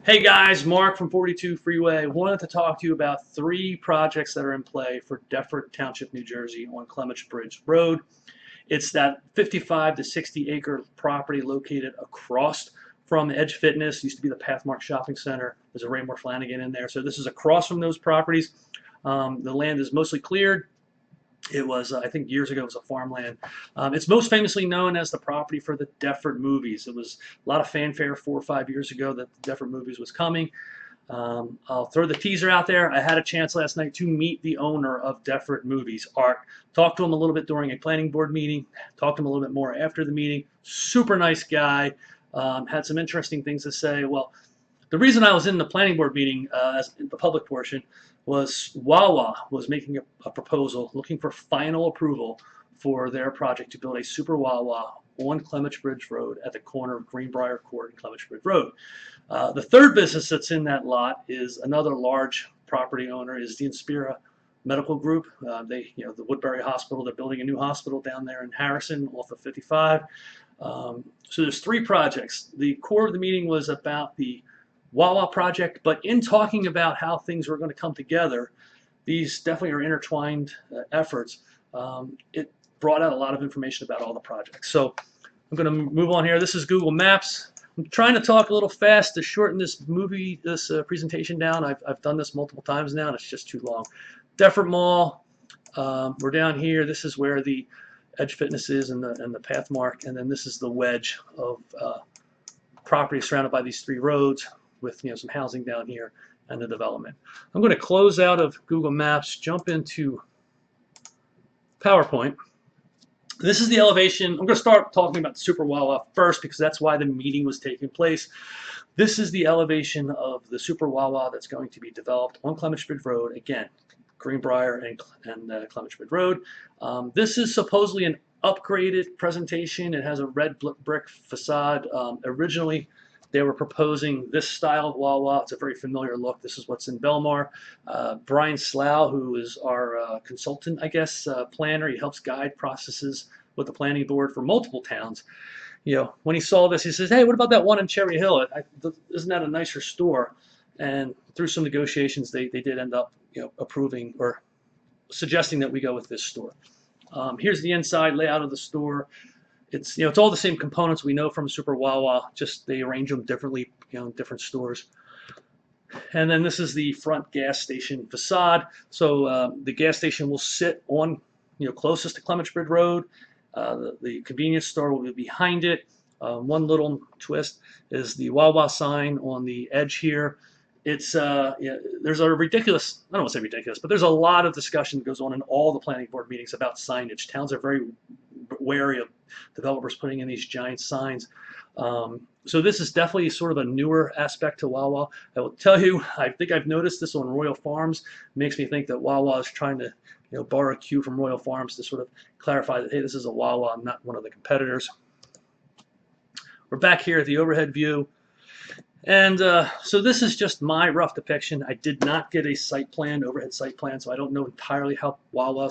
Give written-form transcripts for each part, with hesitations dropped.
Hey guys, Mark from 42 Freeway. Wanted to talk to you about three projects that are in play for Deptford Township, New Jersey on Clements Bridge Road. It's that 55 to 60 acre property located across from Edge Fitness. Used to be the Pathmark Shopping Center. There's a Raymore Flanagan in there. So this is across from those properties. The land is mostly cleared. It was, I think years ago, it was a farmland. It's most famously known as the property for the Deptford movies. It was a lot of fanfare 4 or 5 years ago that the Deptford movies was coming. I'll throw the teaser out there. I had a chance last night to meet the owner of Deptford Movies, Art. Talked to him a little bit during a planning board meeting. Talked to him a little bit more after the meeting. Super nice guy. Had some interesting things to say. Well, the reason I was in the planning board meeting, as in the public portion, was Wawa was making a proposal, looking for final approval for their project to build a super Wawa on Clements Bridge Road at the corner of Greenbrier Court and Clements Bridge Road. The third business that's in that lot is another large property owner, is the Inspira Medical Group. The Woodbury Hospital, they're building a new hospital down there in Harrison off of 55. So there's three projects. The core of the meeting was about the Wawa project, but in talking about how things were going to come together, these definitely are intertwined efforts. It brought out a lot of information about all the projects. So I'm going to move on here. This is Google Maps. I'm trying to talk a little fast to shorten this presentation down. I've done this multiple times now, and it's just too long. Deptford Mall. We're down here. This is where the Edge Fitness is and the Pathmark, and then this is the wedge of property surrounded by these three roads, with some housing down here and the development. I'm going to close out of Google Maps, jump into PowerPoint. This is the elevation. I'm going to start talking about the Super Wawa first because that's why the meeting was taking place. This is the elevation of the Super Wawa that's going to be developed on Clements Bridge Road. Again, Greenbrier and Clements Bridge Road. This is supposedly an upgraded presentation. It has a red brick facade. Originally, they were proposing this style of Wawa. It's a very familiar look. This is what's in Belmar. Brian Slough, who is our consultant, I guess, planner. He helps guide processes with the planning board for multiple towns. When he saw this, he says, "Hey, what about that one in Cherry Hill? Isn't that a nicer store?" And through some negotiations, they did end up, approving or suggesting that we go with this store. Here's the inside layout of the store. It's all the same components we know from Super Wawa, just they arrange them differently, in different stores. And then this is the front gas station facade. So the gas station will sit on, closest to Clements Bridge Road. The convenience store will be behind it. One little twist is the Wawa sign on the edge here. It's there's a ridiculous, I don't want to say ridiculous, but there's a lot of discussion that goes on in all the planning board meetings about signage. Towns are very wary of developers putting in these giant signs. So this is definitely sort of a newer aspect to Wawa. I will tell you, I think I've noticed this on Royal Farms. It makes me think that Wawa is trying to borrow a cue from Royal Farms to sort of clarify that, hey, this is a Wawa, I'm not one of the competitors. We're back here at the overhead view. And so this is just my rough depiction. I did not get a site plan, overhead site plan, so I don't know entirely how Wawa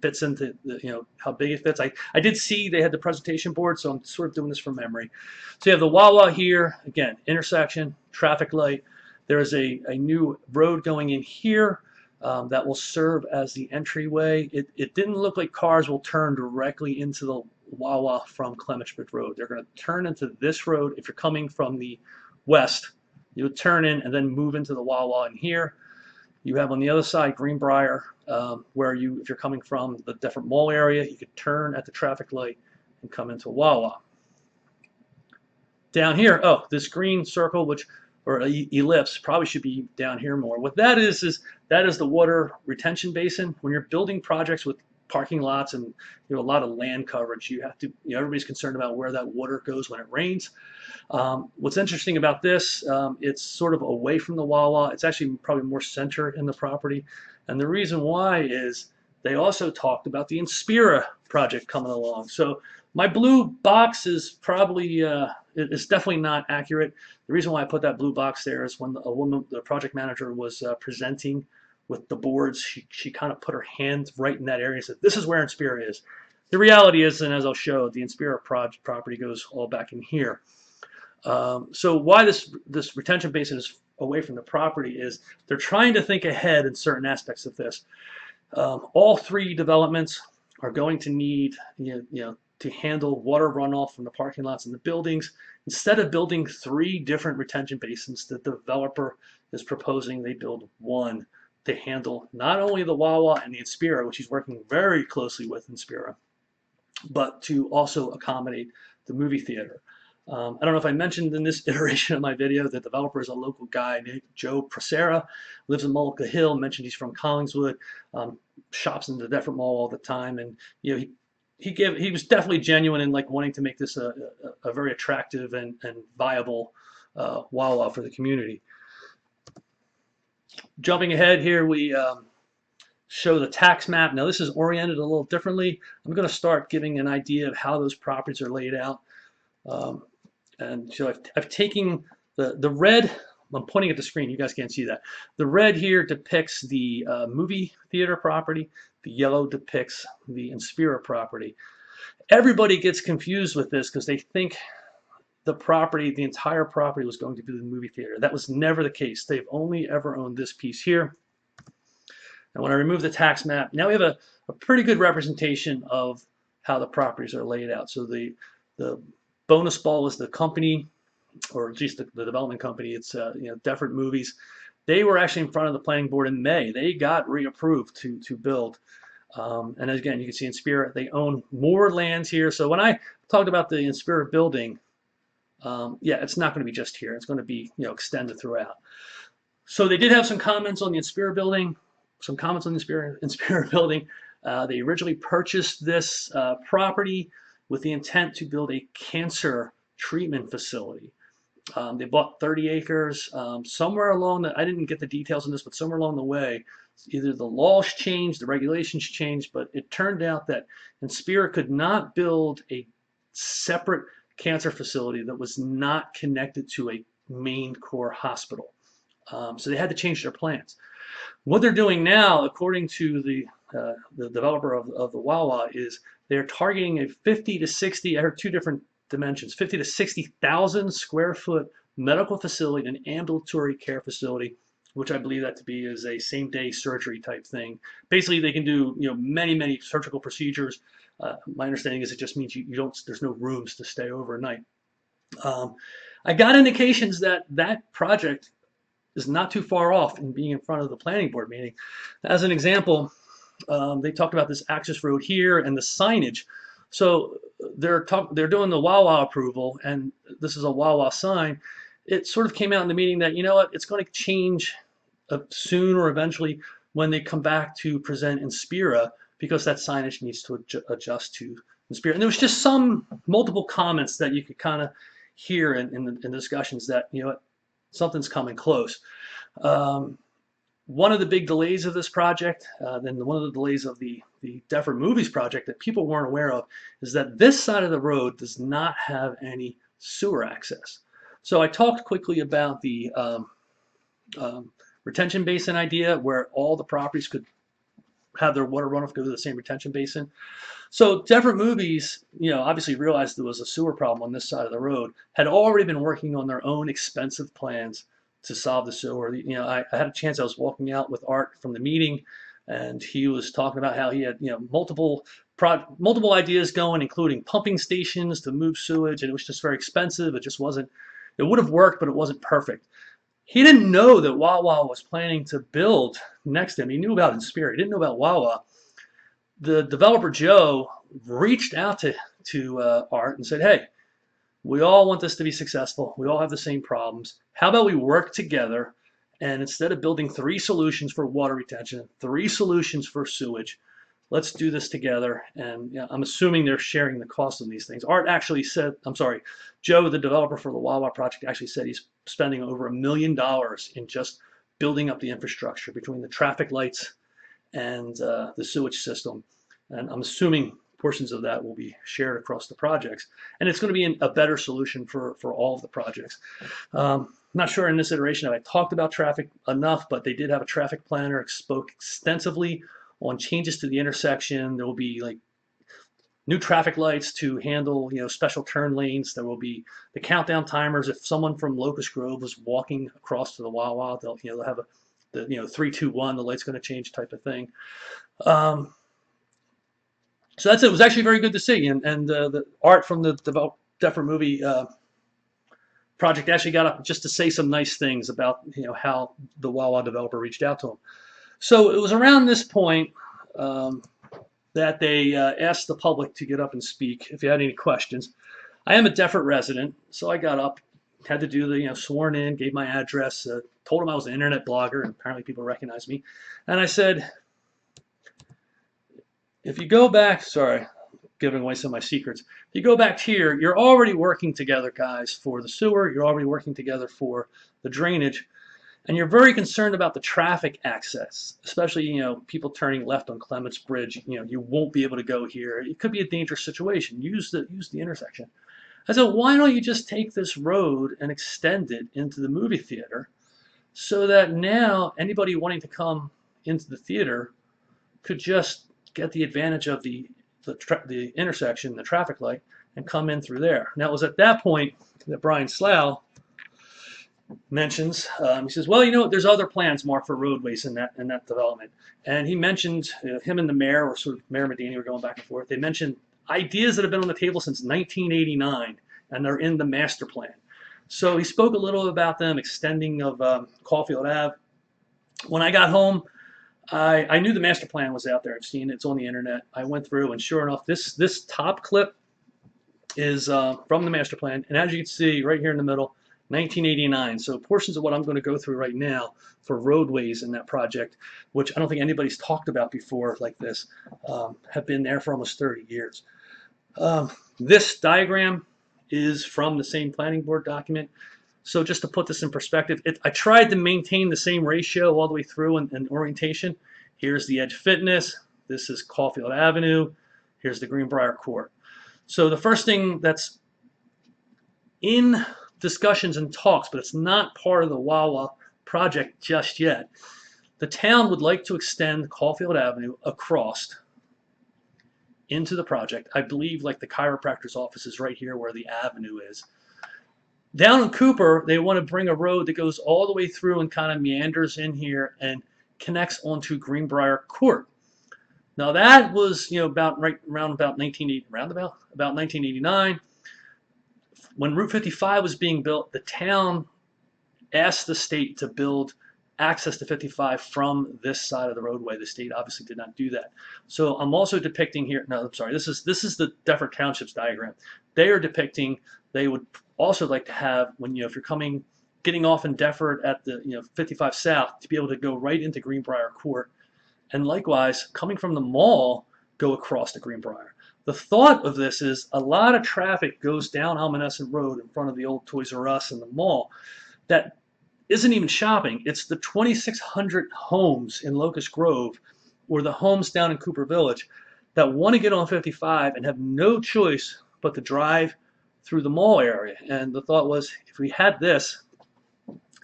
fits into how big it fits. I did see they had the presentation board, so I'm sort of doing this from memory. So you have the Wawa here, again, intersection, traffic light. There is a new road going in here that will serve as the entryway. It didn't look like cars will turn directly into the Wawa from Clements Bridge Road. They're going to turn into this road. If you're coming from the west, you would turn in and then move into the Wawa in here. You have on the other side Greenbrier, where if you're coming from the Deptford Mall area, you could turn at the traffic light and come into Wawa. Down here, this green circle, or ellipse, probably should be down here more. What that is the water retention basin. When you're building projects with parking lots and a lot of land coverage, you have to, everybody's concerned about where that water goes when it rains. What's interesting about this, it's sort of away from the Wawa. It's actually probably more centered in the property. And the reason why is they also talked about the Inspira project coming along. So my blue box is probably, it's definitely not accurate. The reason why I put that blue box there is when the project manager was presenting with the boards, she kind of put her hand right in that area and said, "This is where Inspira is." The reality is, and as I'll show, the Inspira property goes all back in here. So why this retention basin is away from the property is they're trying to think ahead in certain aspects of this. All three developments are going to need to handle water runoff from the parking lots and the buildings. Instead of building three different retention basins, the developer is proposing they build one to handle not only the Wawa and the Inspira, which he's working very closely with Inspira, but to also accommodate the movie theater. I don't know if I mentioned in this iteration of my video, the developer is a local guy named Joe Procera, lives in Mullica Hill, mentioned he's from Collingswood, shops in the Deptford Mall all the time, and he was definitely genuine in like wanting to make this a very attractive and viable Wawa for the community. Jumping ahead here, we show the tax map. Now this is oriented a little differently. I'm going to start giving an idea of how those properties are laid out. And so I've taken the red, I'm pointing at the screen, you guys can't see that. The red here depicts the movie theater property. The yellow depicts the Inspira property. Everybody gets confused with this because they think the entire property was going to be the movie theater. That was never the case. They've only ever owned this piece here. And when I remove the tax map, now we have a pretty good representation of how the properties are laid out. So the bonus ball is the company, or at least the development company. It's Deptford Movies. They were actually in front of the planning board in May. They got reapproved to build. And again, you can see Inspira, they own more lands here. So when I talked about the Inspira building, it's not going to be just here. It's going to be extended throughout. So they did have some comments on the Inspira building. Some comments on the Inspira building. They originally purchased this property with the intent to build a cancer treatment facility. They bought 30 acres. Somewhere along I didn't get the details on this, but somewhere along the way, either the laws changed, the regulations changed, but it turned out that Inspira could not build a separate cancer facility that was not connected to a main core hospital. So they had to change their plans. What they're doing now, according to the developer of the Wawa, is they're targeting a 50 to 60, I heard two different dimensions, 50 to 60,000 square foot medical facility, an ambulatory care facility, which I believe that to be is a same-day surgery type thing. Basically, they can do many surgical procedures. My understanding is it just means there's no rooms to stay overnight. I got indications that project is not too far off in being in front of the planning board meeting. As an example, they talked about this access road here and the signage. So they're doing the Wawa approval, and this is a Wawa sign. It sort of came out in the meeting that, it's going to change soon or eventually when they come back to present Inspira, because that signage needs to adjust to Inspira. And there was just some multiple comments that you could kind of hear in the discussions that, something's coming close. One of the big delays of this project, then one of the delays of the Deptford Movies project that people weren't aware of, is that this side of the road does not have any sewer access. So I talked quickly about the retention basin idea, where all the properties could have their water runoff go to the same retention basin. So Deptford Movies, obviously realized there was a sewer problem on this side of the road, had already been working on their own expensive plans to solve the sewer. I had a chance, I was walking out with Art from the meeting, and he was talking about how he had, multiple ideas going, including pumping stations to move sewage, and it was just very expensive. It would have worked, but it wasn't perfect. He didn't know that Wawa was planning to build next to him. He knew about Inspira. He didn't know about Wawa. The developer, Joe, reached out to Art and said, hey, we all want this to be successful. We all have the same problems. How about we work together, and instead of building 3 solutions for water retention, 3 solutions for sewage, let's do this together. And I'm assuming they're sharing the cost of these things. Art actually said, Joe, the developer for the Wawa project, actually said he's spending over $1 million in just building up the infrastructure between the traffic lights and the sewage system. And I'm assuming portions of that will be shared across the projects. And it's going to be a better solution for all of the projects. I'm not sure in this iteration that I talked about traffic enough, but they did have a traffic planner, spoke extensively on changes to the intersection. There will be new traffic lights to handle, special turn lanes. There will be the countdown timers. If someone from Locust Grove was walking across to the Wawa, they'll have the 3, 2, 1. The light's going to change type of thing. So that's it. It was actually very good to see, and the art from the Deptford movie project actually got up just to say some nice things about how the Wawa developer reached out to him. So it was around this point that they asked the public to get up and speak if you had any questions. I am a Deptford resident, so I got up, had to do the sworn in, gave my address, told them I was an internet blogger, and apparently people recognized me, and I said, if you go back, sorry, giving away some of my secrets. If you go back here, you're already working together, guys, for the sewer. You're already working together for the drainage. And you're very concerned about the traffic access, especially, people turning left on Clements Bridge. You won't be able to go here. It could be a dangerous situation. Use the intersection. I said, why don't you just take this road and extend it into the movie theater so that now anybody wanting to come into the theater could just get the advantage of the intersection, the traffic light, and come in through there. Now, it was at that point that Brian Slough mentions, he says, well, there's other plans, Mark, for roadways in that development. And he mentioned, him and the mayor, or sort of Mayor Medini, were going back and forth. They mentioned ideas that have been on the table since 1989, and they're in the master plan. So he spoke a little about them, extending of Caulfield Ave. When I got home, I knew the master plan was out there. I've seen it. It's on the internet. I went through, and sure enough, this top clip is from the master plan. And as you can see right here in the middle, 1989. So portions of what I'm going to go through right now for roadways in that project, which I don't think anybody's talked about before like this, have been there for almost 30 years. This diagram is from the same planning board document. So just to put this in perspective, I tried to maintain the same ratio all the way through in orientation. Here's the Edge Fitness. This is Caulfield Avenue. Here's the Greenbrier Court. So the first thing that's in discussions and talks, but it's not part of the Wawa project just yet. The town would like to extend Caulfield Avenue across into the project. I believe like the chiropractor's office is right here where the avenue is. Down in Cooper, they want to bring a road that goes all the way through and kind of meanders in here and connects onto Greenbrier Court. Now that was, about 1989. When Route 55 was being built, the town asked the state to build access to 55 from this side of the roadway. The state obviously did not do that. So I'm also depicting here. No, I'm sorry. This is the Deptford Township's diagram. They are depicting. They would also like to have when if you're getting off in Deptford at the 55 South to be able to go right into Greenbrier Court, and likewise coming from the mall go across to Greenbrier. The thought of this is a lot of traffic goes down Almanesson Road in front of the old Toys R Us and the mall that isn't even shopping. It's the 2,600 homes in Locust Grove or the homes down in Cooper Village that want to get on 55 and have no choice but to drive through the mall area. And the thought was, if we had this,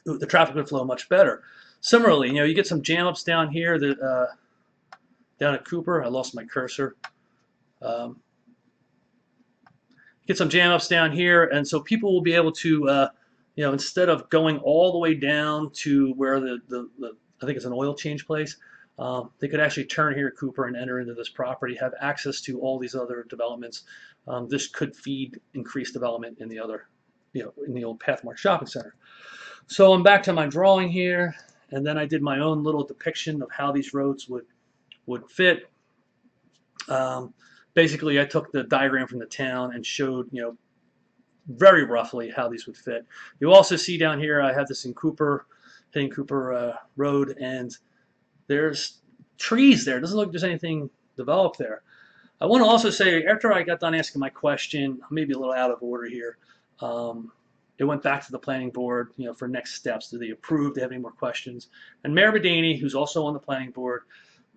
the traffic would flow much better. Similarly, you get some jam ups down here that down at Cooper. I lost my cursor. Get some jam ups down here, and so people will be able to, instead of going all the way down to where the I think it's an oil change place, they could actually turn here at Cooper and enter into this property, have access to all these other developments. This could feed increased development in the other, in the old Pathmark Shopping Center. So I'm back to my drawing here, and then I did my own little depiction of how these roads would fit. Basically, I took the diagram from the town and showed, very roughly how these would fit. You also see down here, I have this in Cooper, hitting Cooper Road, and there's trees there. It doesn't look like there's anything developed there. I want to also say, after I got done asking my question, maybe a little out of order here, it went back to the planning board, for next steps. Do they approve? Do they have any more questions? And Mayor Medini, who's also on the planning board,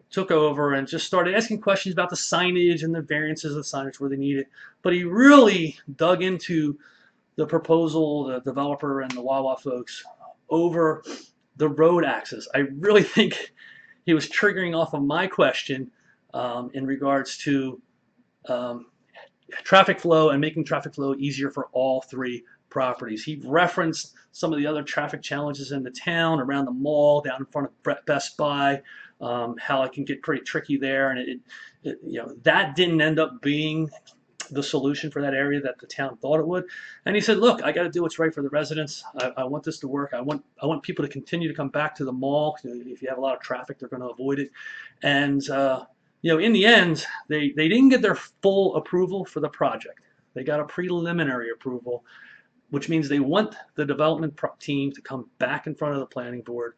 took over and just started asking questions about the signage and the variances of the signage where they need it. But he really dug into the proposal, the developer and the Wawa folks, over the road access. I really think he was triggering off of my question in regards to traffic flow and making traffic flow easier for all three properties. He referenced some of the other traffic challenges in the town, around the mall, down in front of Best Buy, how it can get pretty tricky there, and that didn't end up being the solution for that area that the town thought it would. And he said, "Look, I got to do what's right for the residents. I want this to work. I want people to continue to come back to the mall. If you have a lot of traffic, they're going to avoid it." And in the end, they didn't get their full approval for the project. They got a preliminary approval, which means they want the development team to come back in front of the planning board.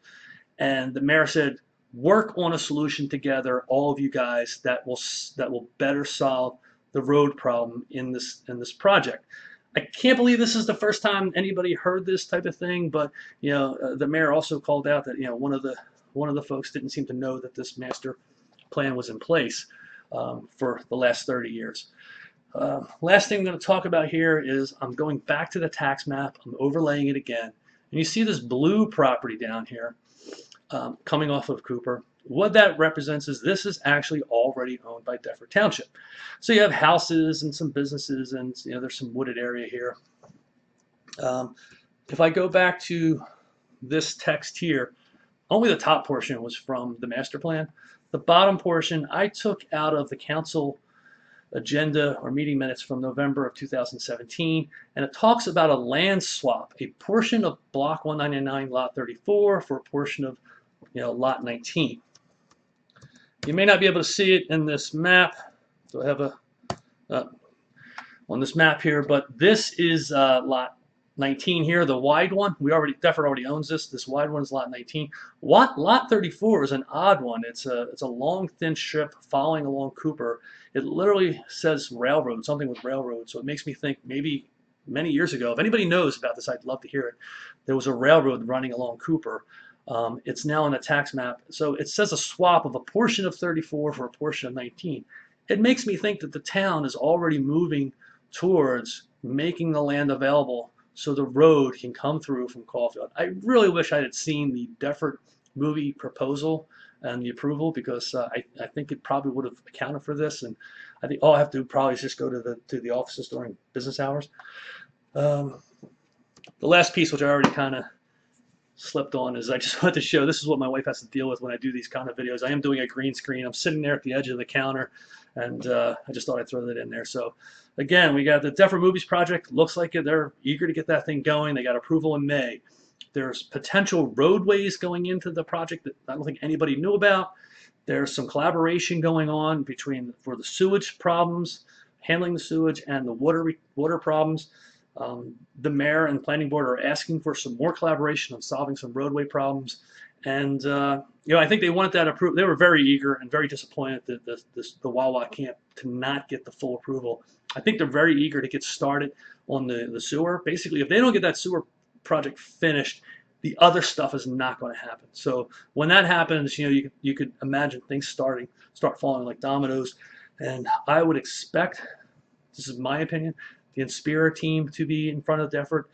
And the mayor said, "Work on a solution together, all of you guys, that will better solve the road problem in this project." I can't believe this is the first time anybody heard this type of thing, but the mayor also called out that one of the folks didn't seem to know that this master plan was in place for the last 30 years. Last thing I'm going to talk about here is I'm going back to the tax map. I'm overlaying it again, and you see this blue property down here coming off of Cooper. What that represents is this is actually already owned by Deptford Township. So you have houses and some businesses, and there's some wooded area here. If I go back to this text here, only the top portion was from the master plan. The bottom portion I took out of the council agenda or meeting minutes from November of 2017, and it talks about a land swap, a portion of block 199 lot 34 for a portion of lot 19. You may not be able to see it in this map. So I have on this map here, but this is lot 19 here, the wide one. Deptford already owns this. This wide one is lot 19. Lot 34 is an odd one. It's a long, thin strip following along Cooper. It literally says railroad, something with railroad. So it makes me think maybe many years ago, if anybody knows about this, I'd love to hear it. There was a railroad running along Cooper. It's now on the tax map. So it says a swap of a portion of 34 for a portion of 19. It makes me think that the town is already moving towards making the land available so the road can come through from Caulfield. I really wish I had seen the Deptford movie proposal and the approval, because I think it probably would have accounted for this. And I think all I have to do probably is just go to the offices during business hours. The last piece, which I already kind of slipped on, is I just wanted to show, this is what my wife has to deal with when I do these kind of videos. I am doing a green screen. I'm sitting there at the edge of the counter, and I just thought I'd throw that in there. So again, we got the Deptford Movies project. Looks like they're eager to get that thing going. They got approval in May. There's potential roadways going into the project that I don't think anybody knew about. There's some collaboration going on for the sewage problems, handling the sewage, and the water problems. The mayor and planning board are asking for some more collaboration on solving some roadway problems. And I think they wanted that approved. They were very eager and very disappointed that the Wawa camp to not get the full approval. I think they're very eager to get started on the sewer. Basically, if they don't get that sewer project finished, the other stuff is not going to happen. So when that happens, you could imagine things start falling like dominoes. And I would expect, this is my opinion, the Inspira team to be in front of Deptford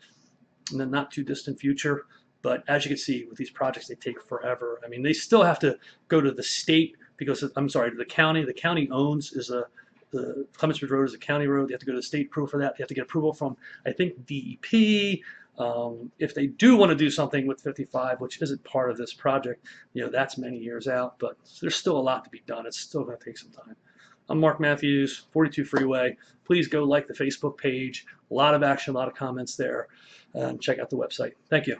in the not too distant future. But as you can see, with these projects, they take forever. I mean, they still have to go to the state, because the county. The county owns the Clements Road is a county road. They have to go to the state approval for that. They have to get approval from, I think, DEP. If they do want to do something with 55, which isn't part of this project, that's many years out. But there's still a lot to be done. It's still going to take some time. I'm Mark Matthews, 42 Freeway. Please go like the Facebook page. A lot of action, a lot of comments there. And check out the website. Thank you.